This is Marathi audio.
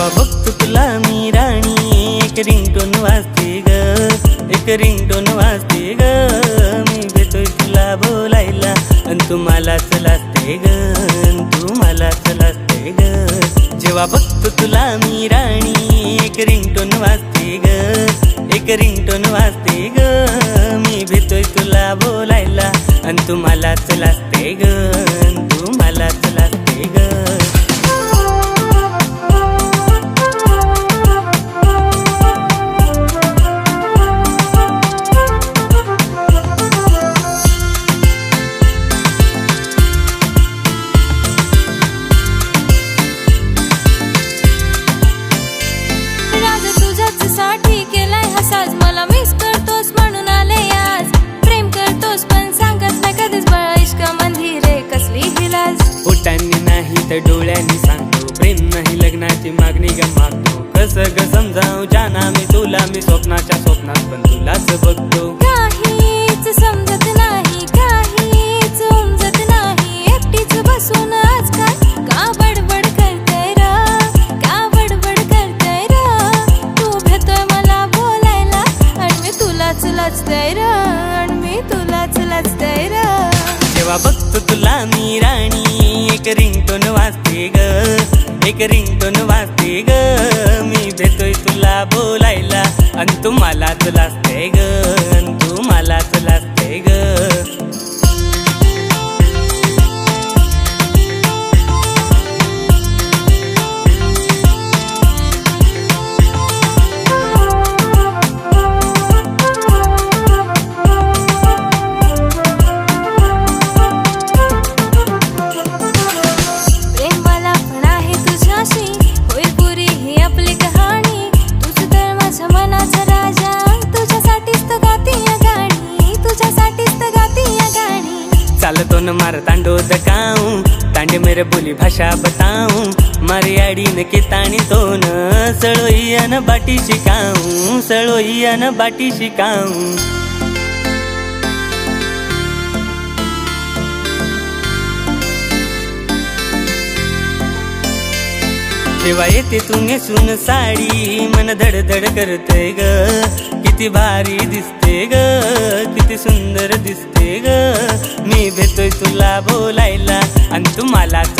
जेव्हा बघतो तुला मी राणी एक रिंगटोन वाजते ग, एक रिंगटोन वाजते ग. मी भेटतोय तुला बोलायला अन तू मलाच लाजते ग, तू मलाच लाजते ग. जेव्हा बघतो तुला मी राणी एक रिंगटोन वाजते ग, एक रिंगटोन वाजते ग. मी भेटतोय तुला बोलायला अन तू मलाच लाजते ग, तू मलाच लाजते ग. साठी केलाय हसाज मला मिस करतोस म्हणून आले आज. प्रेम करतोस पण सांगत नाही कधीच बाळा इश्क मंदिरे कसली हिलाज. पोटांनी नाही तर डोळ्यांनी सांगतो प्रेम नाही लग्नाची मागणी ग मागतो. कसं ग समजावं जाना मी तुला, मी स्वप्नाच्या स्वप्नात पण तुलाच बघतो. काहीच समजत नाही, काहीच उमजत नाही, एकटीच बसून आजकाल का बडबड करतय र, का बडबड करतय र. तू भेटतोय मला बोलायला आणि मी तुलाच लाजतय र, आणि मी तुलाच लाजतय र. जेव्हा बघतो तुला मी राणी एक रिंगटोन वाजते ग, एक रिंगटोन वाजते ग. मी भेटतोय तुला बोलायला अन तू मलाच लाजते ग, तू मलाच लाजते ग. चालतो न मार तांडो दकाऊं तांडे मेरे बोली भाषा बताऊं. मारी आड़ी न के ताणी तो न सळोई न बाटी शिकाऊं, सळोई न बाटी शिकाऊं. तेव्हा येते तू नेसून साडी मन धडधड करते ग. किती भारी दिसते ग, किती सुंदर दिसते ग. मी भेटतोय तुला बोलायला अन तू मलाच